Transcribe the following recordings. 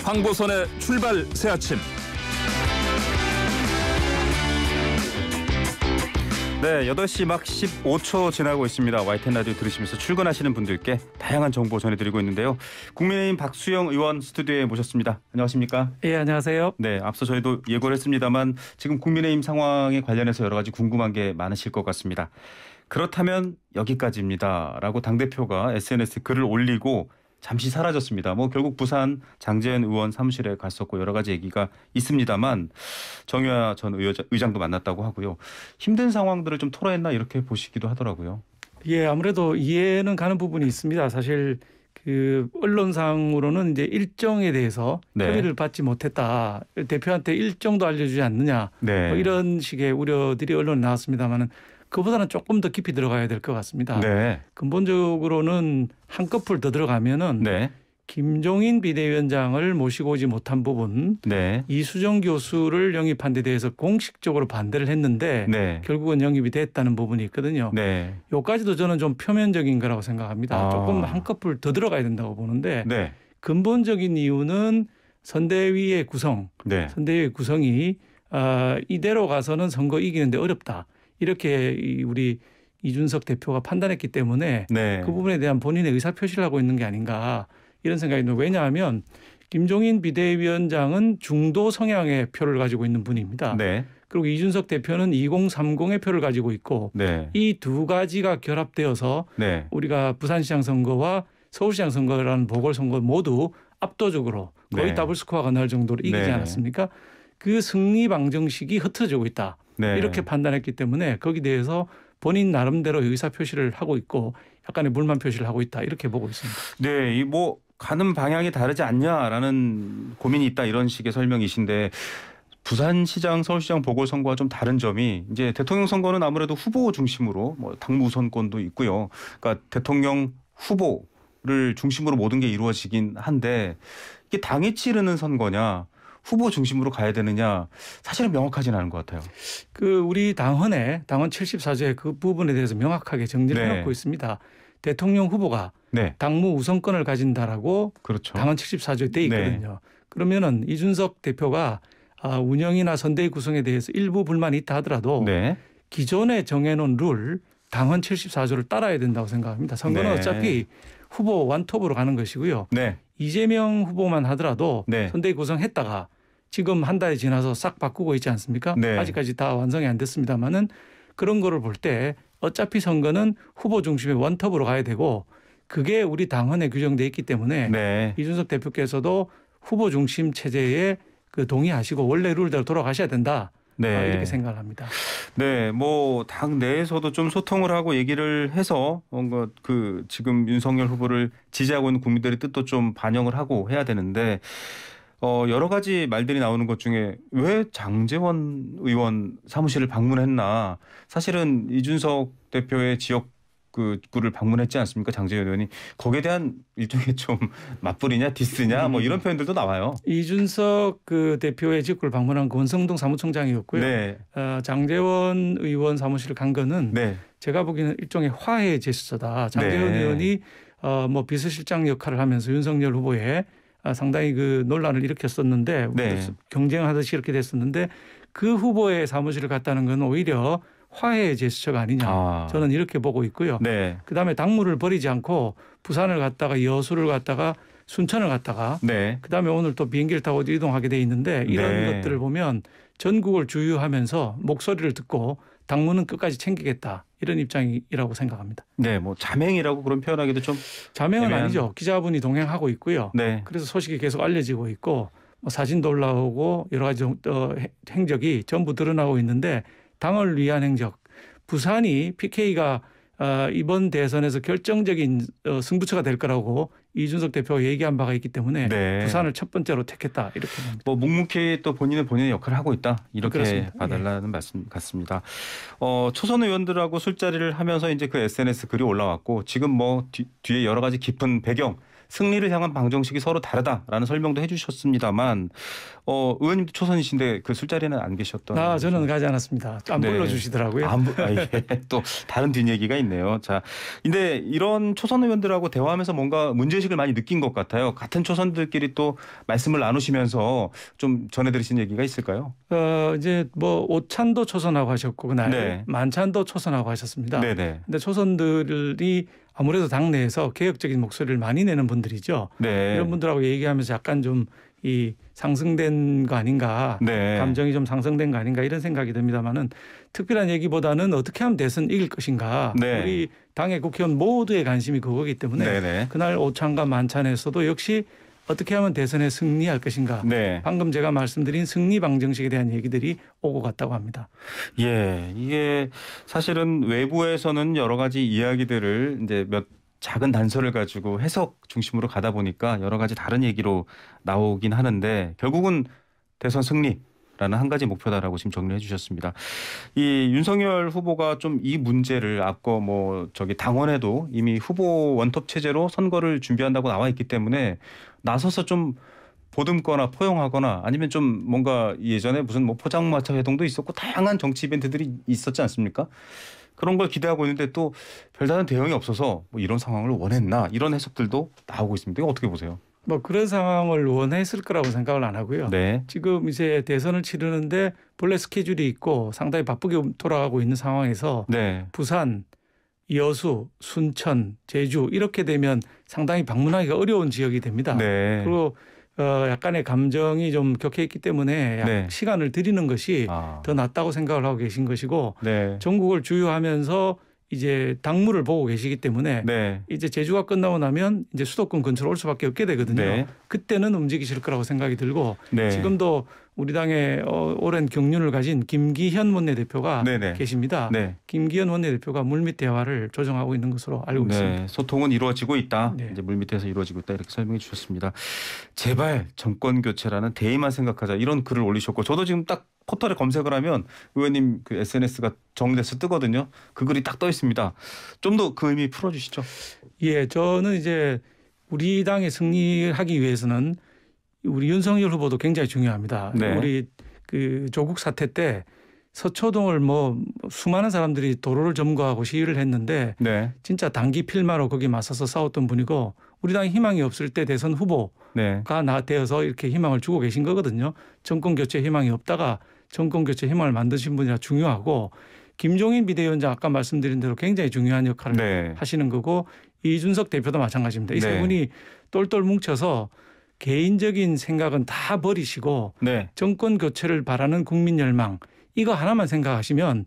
황보선의 출발 새 아침. 네, 8시 막 15초 지나고 있습니다. YTN 라디오 들으시면서 출근하시는 분들께 다양한 정보 전해드리고 있는데요. 국민의힘 박수영 의원 스튜디오에 모셨습니다. 안녕하십니까? 예, 안녕하세요. 네, 앞서 저희도 예고를 했습니다만 지금 국민의힘 상황에 관련해서 여러 가지 궁금한 게 많으실 것 같습니다. 그렇다면 여기까지입니다. 라고 당대표가 SNS에 글을 올리고 잠시 사라졌습니다. 결국 부산 장제원 의원 사무실에 갔었고 여러 가지 얘기가 있습니다만 정유화 전 의장도 만났다고 하고요. 힘든 상황들을 좀 토로했나 이렇게 보시기도 하더라고요. 예, 아무래도 이해는 가는 부분이 있습니다. 사실 그 언론상으로는 이제 일정에 대해서 협의를 받지 못했다. 대표한테 일정도 알려주지 않느냐. 네. 이런 식의 우려들이 언론에 나왔습니다만은 그보다는 조금 더 깊이 들어가야 될 것 같습니다. 네. 근본적으로는 한꺼풀 더 들어가면은 네. 김종인 비대위원장을 모시고 오지 못한 부분, 네. 이수정 교수를 영입한 데 대해서 공식적으로 반대를 했는데 네. 결국은 영입이 됐다는 부분이 있거든요. 네. 요까지도 저는 좀 표면적인 거라고 생각합니다. 아. 조금 한꺼풀 더 들어가야 된다고 보는데 네. 근본적인 이유는 선대위의 구성, 네. 선대위의 구성이 이대로 가서는 선거 이기는데 어렵다. 이렇게 우리 이준석 대표가 판단했기 때문에 네. 그 부분에 대한 본인의 의사표시를 하고 있는 게 아닌가 이런 생각이 듭니다. 왜냐하면 김종인 비대위원장은 중도 성향의 표를 가지고 있는 분입니다. 네. 그리고 이준석 대표는 2030의 표를 가지고 있고 네. 이 두 가지가 결합되어서 네. 우리가 부산시장 선거와 서울시장 선거라는 보궐선거 모두 압도적으로 거의 네. 더블 스코어가 날 정도로 이기지 네. 않았습니까? 그 승리 방정식이 흩어지고 있다. 네. 이렇게 판단했기 때문에 거기에 대해서 본인 나름대로 의사표시를 하고 있고 약간의 불만 표시를 하고 있다. 이렇게 보고 있습니다. 네, 가는 방향이 다르지 않냐라는 고민이 있다 이런 식의 설명이신데 부산시장, 서울시장 보궐선거와 좀 다른 점이 이제 대통령 선거는 아무래도 후보 중심으로 당무 우선권도 있고요. 그러니까 대통령 후보를 중심으로 모든 게 이루어지긴 한데 이게 당이 치르는 선거냐 후보 중심으로 가야 되느냐 사실은 명확하지는 않은 것 같아요. 우리 당원 74조의 그 부분에 대해서 명확하게 정리를 네. 해놓고 있습니다. 대통령 후보가 네. 당무 우선권을 가진다라고 그렇죠. 당헌 74조에 돼 있거든요. 그러면은 이준석 대표가 운영이나 선대위 구성에 대해서 일부 불만이 있다 하더라도 네. 기존에 정해놓은 룰 당헌 74조를 따라야 된다고 생각합니다. 선거는 네. 어차피 후보 완톱으로 가는 것이고요. 네. 이재명 후보만 하더라도 네. 선대위 구성했다가 지금 한 달이 지나서 싹 바꾸고 있지 않습니까? 네. 아직까지 다 완성이 안 됐습니다마는 그런 거를 볼 때 어차피 선거는 후보 중심의 원톱으로 가야 되고 그게 우리 당헌에 규정돼 있기 때문에 네. 이준석 대표께서도 후보 중심 체제에 동의하시고 원래 룰대로 돌아가셔야 된다. 네. 이렇게 생각을 합니다. 네, 당 내에서도 좀 소통을 하고 얘기를 해서 뭔가 지금 윤석열 후보를 지지하고 있는 국민들의 뜻도 좀 반영을 하고 해야 되는데 여러 가지 말들이 나오는 것 중에 왜 장제원 의원 사무실을 방문했나? 사실은 이준석 대표의 지역구를 방문했지 않습니까? 장제원 의원이 거기에 대한 일종의 좀 맞불이냐 디스냐 이런 표현들도 나와요. 이준석 대표의 지역구를 방문한 권성동 사무총장이었고요. 네. 장제원 의원 사무실을 간 거는 네. 제가 보기에는 일종의 화해 제스처다. 장제원 네. 의원이 비서실장 역할을 하면서 윤석열 후보에 상당히 논란을 일으켰었는데 네. 경쟁하듯이 이렇게 됐었는데 그 후보의 사무실을 갔다는 건 오히려 화해의 제스처가 아니냐. 저는 이렇게 보고 있고요. 네. 그다음에 당무를 버리지 않고 부산을 갔다가 여수를 갔다가 순천을 갔다가 네. 그다음에 오늘 또 비행기를 타고 이동하게 돼 있는데 이런 네. 것들을 보면 전국을 주유하면서 목소리를 듣고 당무는 끝까지 챙기겠다. 이런 입장이라고 생각합니다. 네, 자맹이라고 그런 표현하기도 좀 자맹은 아니죠. 기자분이 동행하고 있고요. 네. 그래서 소식이 계속 알려지고 있고 사진도 올라오고 여러 가지 행적이 전부 드러나고 있는데 당을 위한 행적. 부산이 PK가 이번 대선에서 결정적인 승부처가 될 거라고 이준석 대표가 얘기한 바가 있기 때문에 네. 부산을 첫 번째로 택했다 이렇게 봅니다. 묵묵히 또 본인의 역할을 하고 있다 이렇게 그렇습니다. 봐달라는 말씀 같습니다. 초선 의원들하고 술자리를 하면서 이제 그 SNS 글이 올라왔고 지금 뒤에 여러 가지 깊은 배경 승리를 향한 방정식이 서로 다르다라는 설명도 해주셨습니다만 의원님도 초선이신데 그 술자리는 안 계셨던 저는 가지 않았습니다. 안 네. 불러주시더라고요. 예. 또 다른 뒷얘기가 있네요. 자, 근데 이런 초선 의원들하고 대화하면서 뭔가 문제의식을 많이 느낀 것 같아요. 같은 초선들끼리 또 말씀을 나누시면서 좀 전해드리신 얘기가 있을까요? 이제 뭐 오찬도 초선하고 하셨고 그날 네. 만찬도 초선하고 하셨습니다. 네네. 근데 초선들이 아무래도 당내에서 개혁적인 목소리를 많이 내는 분들이죠. 네. 이런 분들하고 얘기하면서 약간 좀 이 상승된 거 아닌가, 네. 감정이 좀 상승된 거 아닌가 이런 생각이 듭니다만은 특별한 얘기보다는 어떻게 하면 대선 이길 것인가. 네. 우리 당의 국회의원 모두의 관심이 그거기 때문에 네네. 그날 오찬과 만찬에서도 역시 어떻게 하면 대선에 승리할 것인가. 네. 방금 제가 말씀드린 승리 방정식에 대한 얘기들이 오고 갔다고 합니다. 예, 이게 사실은 외부에서는 여러 가지 이야기들을 이제 몇 작은 단서를 가지고 해석 중심으로 가다 보니까 여러 가지 다른 얘기로 나오긴 하는데 결국은 대선 승리라는 한 가지 목표다라고 지금 정리해 주셨습니다. 이 윤석열 후보가 좀 이 문제를 앞거 뭐 저기 당원에도 이미 후보 원톱 체제로 선거를 준비한다고 나와 있기 때문에 나서서 좀 보듬거나 포용하거나 아니면 좀 뭔가 예전에 무슨 뭐 포장마차 회동도 있었고 다양한 정치 이벤트들이 있었지 않습니까? 그런 걸 기대하고 있는데 또 별다른 대응이 없어서 뭐 이런 상황을 원했나 이런 해석들도 나오고 있습니다. 이거 어떻게 보세요? 뭐 그런 상황을 원했을 거라고 생각을 안 하고요. 네. 지금 이제 대선을 치르는데 본래 스케줄이 있고 상당히 바쁘게 돌아가고 있는 상황에서 네. 부산, 여수, 순천, 제주 이렇게 되면 상당히 방문하기가 어려운 지역이 됩니다. 네. 그리고 약간의 감정이 좀 격해있기 때문에 네. 시간을 드리는 것이 아. 더 낫다고 생각을 하고 계신 것이고 네. 전국을 주유하면서 이제 당무를 보고 계시기 때문에 네. 이제 제주가 끝나고 나면 이제 수도권 근처로 올 수밖에 없게 되거든요. 네. 그때는 움직이실 거라고 생각이 들고 네. 지금도 우리 당의 오랜 경륜을 가진 김기현 원내대표가 네네. 계십니다. 네. 김기현 원내대표가 물밑 대화를 조정하고 있는 것으로 알고 있습니다. 네. 소통은 이루어지고 있다. 네. 이제 물밑에서 이루어지고 있다 이렇게 설명해 주셨습니다. 제발 정권 교체라는 대의만 생각하자 이런 글을 올리셨고 저도 지금 딱 포털에 검색을 하면 의원님 그 SNS가 정리돼서 뜨거든요. 그 글이 딱 떠 있습니다. 좀 더 그 의미 풀어주시죠. 예, 저는 이제 우리 당이 승리하기 위해서는 우리 윤석열 후보도 굉장히 중요합니다. 네. 우리 그 조국 사태 때 서초동을 뭐 수많은 사람들이 도로를 점거하고 시위를 했는데 네. 진짜 단기 필마로 거기 맞서서 싸웠던 분이고 우리 당이 희망이 없을 때 대선 후보가 네. 되어서 이렇게 희망을 주고 계신 거거든요. 정권 교체 희망이 없다가 정권 교체 희망을 만드신 분이라 중요하고 김종인 비대위원장 아까 말씀드린 대로 굉장히 중요한 역할을 네. 하시는 거고 이준석 대표도 마찬가지입니다. 이 세 네. 분이 똘똘 뭉쳐서 개인적인 생각은 다 버리시고 네. 정권 교체를 바라는 국민 열망 이거 하나만 생각하시면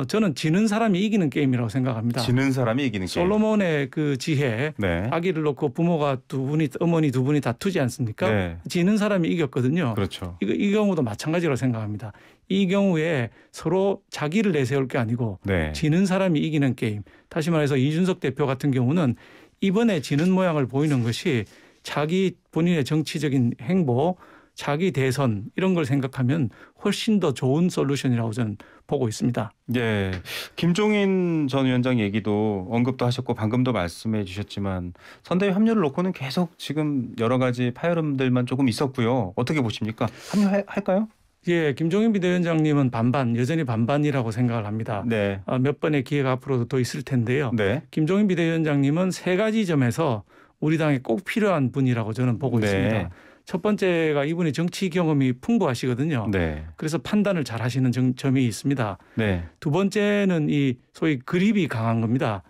저는 지는 사람이 이기는 게임이라고 생각합니다. 지는 사람이 이기는 게임. 솔로몬의 그 지혜 네. 아기를 놓고 부모가 두 분이 어머니 두 분이 다투지 않습니까? 네. 지는 사람이 이겼거든요. 그렇죠. 이 경우도 마찬가지로 생각합니다. 이 경우에 서로 자기를 내세울 게 아니고 네. 지는 사람이 이기는 게임. 다시 말해서 이준석 대표 같은 경우는 이번에 지는 모양을 보이는 것이 자기 본인의 정치적인 행보, 자기 대선 이런 걸 생각하면 훨씬 더 좋은 솔루션이라고 저는 보고 있습니다. 예. 김종인 전 위원장 얘기도 언급도 하셨고 방금도 말씀해 주셨지만 선대위 합류를 놓고는 계속 지금 여러 가지 파열음들만 조금 있었고요. 어떻게 보십니까? 합류할까요? 예, 김종인 비대위원장님은 반반, 여전히 반반이라고 생각을 합니다. 네. 몇 번의 기회가 앞으로도 더 있을 텐데요. 네. 김종인 비대위원장님은 세 가지 점에서 우리 당에 꼭 필요한 분이라고 저는 보고 네. 있습니다. 첫 번째가 이분이 정치 경험이 풍부하시거든요. 네. 그래서 판단을 잘 하시는 점이 있습니다. 네. 두 번째는 이 소위 그립이 강한 겁니다.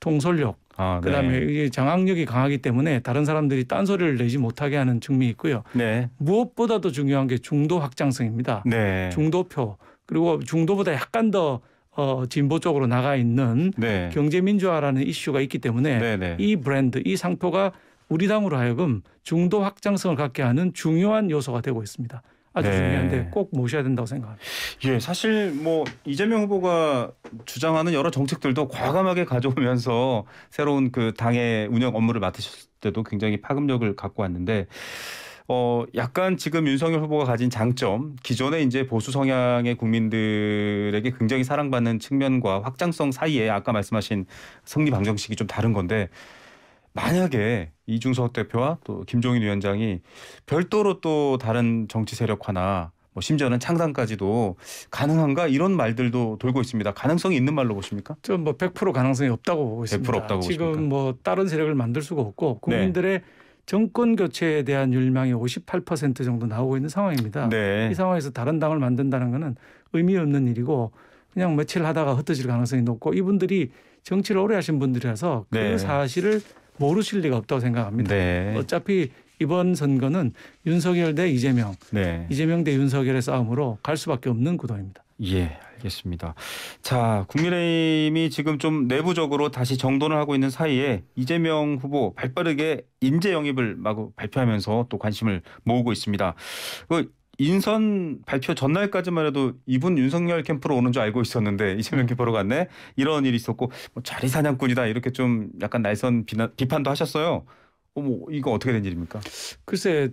통솔력. 아, 그다음에 네. 이 장악력이 강하기 때문에 다른 사람들이 딴소리를 내지 못하게 하는 측면이 있고요. 네. 무엇보다도 중요한 게 중도 확장성입니다. 네. 중도표 그리고 중도보다 약간 더 진보 쪽으로 나가 있는 네. 경제민주화라는 이슈가 있기 때문에 네. 네. 이 브랜드, 이 상표가 우리 당으로 하여금 중도 확장성을 갖게 하는 중요한 요소가 되고 있습니다. 아주 네. 중요한데 꼭 모셔야 된다고 생각합니다. 예, 사실 뭐 이재명 후보가 주장하는 여러 정책들도 과감하게 가져오면서 새로운 그 당의 운영 업무를 맡으셨을 때도 굉장히 파급력을 갖고 왔는데 약간 지금 윤석열 후보가 가진 장점, 기존의 이제 보수 성향의 국민들에게 굉장히 사랑받는 측면과 확장성 사이에 아까 말씀하신 승리 방정식이 좀 다른 건데 만약에 이중석 대표와 또 김종인 위원장이 별도로 또 다른 정치 세력화나 뭐 심지어는 창당까지도 가능한가 이런 말들도 돌고 있습니다. 가능성이 있는 말로 보십니까? 좀 뭐 100% 가능성이 없다고 보고 있습니다. 100% 없다고 지금 보십니까? 뭐 다른 세력을 만들 수가 없고 국민들의 정권 교체에 대한 열망이 58% 정도 나오고 있는 상황입니다. 네. 이 상황에서 다른 당을 만든다는 것은 의미 없는 일이고 그냥 며칠 하다가 흩어질 가능성이 높고 이분들이 정치를 오래 하신 분들이라서 네. 그 사실을 모르실 리가 없다고 생각합니다. 네. 어차피 이번 선거는 윤석열 대 이재명, 네. 이재명 대 윤석열의 싸움으로 갈 수밖에 없는 구도입니다. 예, 알겠습니다. 자, 국민의힘이 지금 좀 내부적으로 다시 정돈을 하고 있는 사이에 이재명 후보 발빠르게 인재 영입을 마구 발표하면서 또 관심을 모으고 있습니다. 그 인선 발표 전날까지만 해도 이분 윤석열 캠프로 오는 줄 알고 있었는데 이재명 캠프로 갔네. 이런 일이 있었고 뭐 자리 사냥꾼이다 이렇게 좀 약간 날선 비판도 하셨어요. 뭐 이거 어떻게 된 일입니까? 글쎄,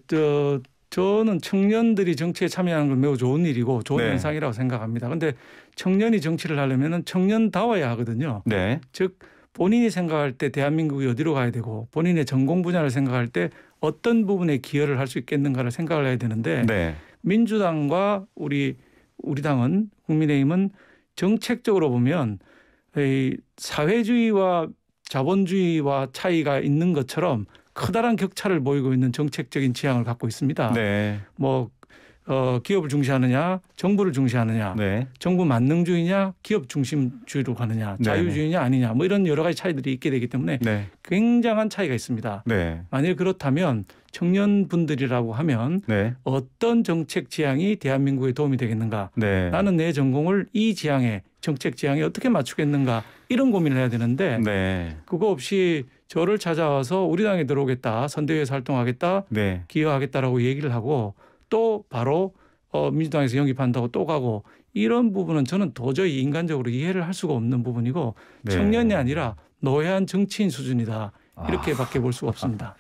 저는 청년들이 정치에 참여하는 건 매우 좋은 일이고 좋은 네. 현상이라고 생각합니다. 그런데 청년이 정치를 하려면 청년다워야 하거든요. 네. 즉 본인이 생각할 때 대한민국이 어디로 가야 되고 본인의 전공 분야를 생각할 때 어떤 부분에 기여를 할 수 있겠는가를 생각을 해야 되는데 네. 민주당과 우리 당은 국민의힘은 정책적으로 보면 이 사회주의와 자본주의와 차이가 있는 것처럼 커다란 격차를 보이고 있는 정책적인 지향을 갖고 있습니다. 네. 뭐 기업을 중시하느냐, 정부를 중시하느냐, 네. 정부 만능주의냐, 기업 중심주의로 가느냐, 네. 자유주의냐 아니냐, 뭐 이런 여러 가지 차이들이 있게 되기 때문에 네. 굉장한 차이가 있습니다. 네. 만일 그렇다면 청년분들이라고 하면 네. 어떤 정책 지향이 대한민국에 도움이 되겠는가? 네. 나는 내 전공을 이 지향에 정책 지향에 어떻게 맞추겠는가? 이런 고민을 해야 되는데 네. 그거 없이 저를 찾아와서 우리 당에 들어오겠다, 선대위에서 활동하겠다, 네. 기여하겠다라고 얘기를 하고 또 바로 민주당에서 영입한다고 또 가고 이런 부분은 저는 도저히 인간적으로 이해를 할 수가 없는 부분이고 네. 청년이 아니라 노회한 정치인 수준이다. 이렇게밖에 볼 수가 없습니다.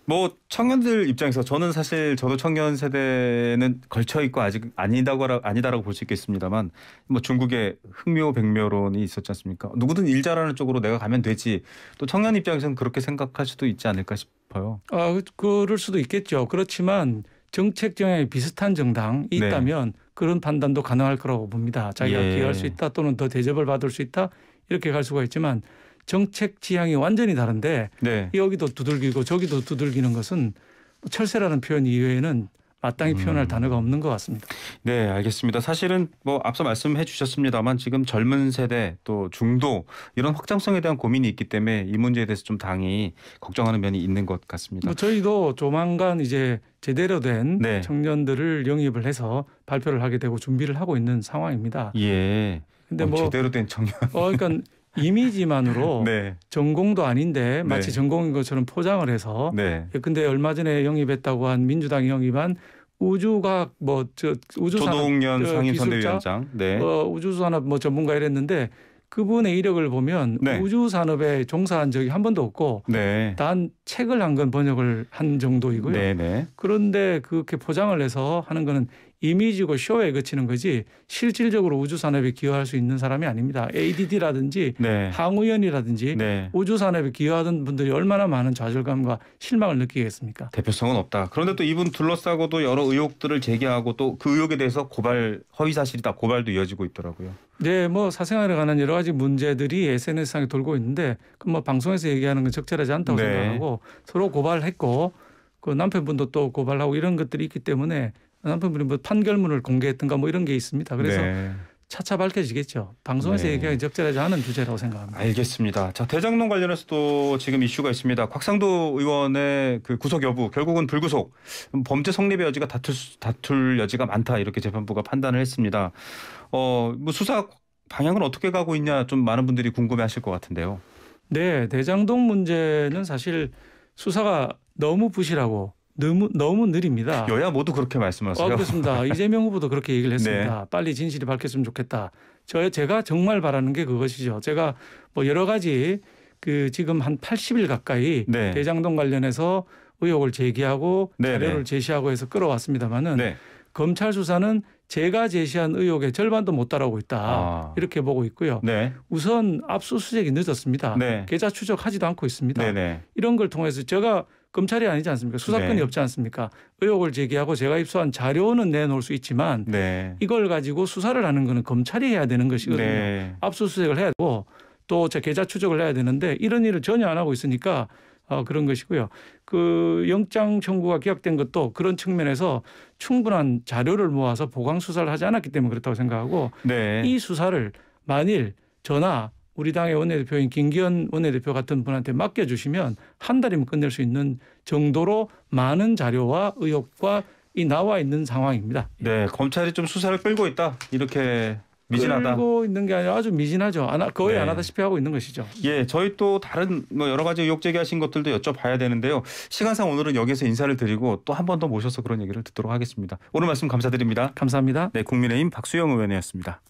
뭐 청년들 입장에서 저는 사실 저도 청년 세대는 걸쳐 있고 아직 아니다라고 볼 수 있겠습니다만 뭐 중국의 흑묘백묘론이 있었지 않습니까? 누구든 일 잘하는 쪽으로 내가 가면 되지. 또 청년 입장에서는 그렇게 생각할 수도 있지 않을까 싶어요. 그럴 수도 있겠죠. 그렇지만 정책 정향이 비슷한 정당이 네. 있다면 그런 판단도 가능할 거라고 봅니다. 자기가 예. 기여할 수 있다 또는 더 대접을 받을 수 있다 이렇게 갈 수가 있지만 정책 지향이 완전히 다른데 네. 여기도 두들기고 저기도 두들기는 것은 철새라는 표현 이외에는 마땅히 표현할 단어가 없는 것 같습니다. 네, 알겠습니다. 사실은 뭐 앞서 말씀해 주셨습니다만 지금 젊은 세대 또 중도 이런 확장성에 대한 고민이 있기 때문에 이 문제에 대해서 좀 당이 걱정하는 면이 있는 것 같습니다. 저희도 조만간 이제 제대로 된 네. 청년들을 영입을 해서 발표를 하게 되고 준비를 하고 있는 상황입니다. 예. 근데 뭐 제대로 된 청년. 그러니까 이미지만으로 네. 전공도 아닌데 마치 네. 전공인 것처럼 포장을 해서 네. 근데 얼마 전에 영입했다고 한 민주당이 영입한 우주과학 우주산업 조동연 기술자, 상임선대위원장. 네. 우주산업 전문가 이랬는데 그분의 이력을 보면 네. 우주산업에 종사한 적이 한 번도 없고 네. 단 책을 한 권 번역을 한 정도이고요. 네, 네. 그런데 그렇게 포장을 해서 하는 거는 이미지고 쇼에 그치는 거지 실질적으로 우주산업에 기여할 수 있는 사람이 아닙니다. ADD라든지 네. 항우연이라든지 네. 우주산업에 기여하던 분들이 얼마나 많은 좌절감과 실망을 느끼겠습니까? 대표성은 없다. 그런데 또 이분 둘러싸고도 여러 의혹들을 제기하고 또 그 의혹에 대해서 허위 사실이다 고발도 이어지고 있더라고요. 네, 뭐 사생활에 관한 여러 가지 문제들이 SNS상에 돌고 있는데 그 뭐 방송에서 얘기하는 건 적절하지 않다고 네. 생각하고 서로 고발했고 그 남편분도 또 고발하고 이런 것들이 있기 때문에 남편분이 뭐 판결문을 공개했던가 뭐 이런 게 있습니다. 그래서 네. 차차 밝혀지겠죠. 방송에서 네. 얘기하기 적절하지 않은 주제라고 생각합니다. 알겠습니다. 자, 대장동 관련해서도 지금 이슈가 있습니다. 곽상도 의원의 그 구속 여부 결국은 불구속 범죄 성립의 여지가 다툴 여지가 많다 이렇게 재판부가 판단을 했습니다. 뭐 수사 방향은 어떻게 가고 있냐 좀 많은 분들이 궁금해하실 것 같은데요. 네, 대장동 문제는 사실 수사가 너무 부실하고 너무 느립니다. 여야 모두 그렇게 말씀하세요. 그렇습니다. 이재명 후보도 그렇게 얘기를 했습니다. 네. 빨리 진실이 밝혔으면 좋겠다. 제가 정말 바라는 게 그것이죠. 제가 뭐 여러 가지 지금 한 80일 가까이 네. 대장동 관련해서 의혹을 제기하고 네, 자료를 네. 제시하고 해서 끌어왔습니다마는 네. 검찰 수사는 제가 제시한 의혹의 절반도 못 따라오고 있다. 아. 이렇게 보고 있고요. 네. 우선 압수수색이 늦었습니다. 네. 계좌 추적하지도 않고 있습니다. 네네. 이런 걸 통해서 제가 검찰이 아니지 않습니까? 수사권이 네. 없지 않습니까? 의혹을 제기하고 제가 입수한 자료는 내놓을 수 있지만 네. 이걸 가지고 수사를 하는 거는 검찰이 해야 되는 것이거든요. 네. 압수수색을 해야 되고 또 제 계좌 추적을 해야 되는데 이런 일을 전혀 안 하고 있으니까 그런 것이고요. 그 영장 청구가 기각된 것도 그런 측면에서 충분한 자료를 모아서 보강 수사를 하지 않았기 때문에 그렇다고 생각하고 네. 이 수사를 만일 저나 우리 당의 원내대표인 김기현 원내대표 같은 분한테 맡겨주시면 한 달이면 끝낼 수 있는 정도로 많은 자료와 의혹과 이 나와 있는 상황입니다. 네. 검찰이 좀 수사를 끌고 있다. 이렇게 미진하다. 끌고 있는 게 아니라 아주 미진하죠. 거의 네. 안 하다시피 하고 있는 것이죠. 예, 저희 또 다른 뭐 여러 가지 의혹 제기하신 것들도 여쭤봐야 되는데요. 시간상 오늘은 여기서 인사를 드리고 또 한 번 더 모셔서 그런 얘기를 듣도록 하겠습니다. 오늘 말씀 감사드립니다. 감사합니다. 네, 국민의힘 박수영 의원이었습니다.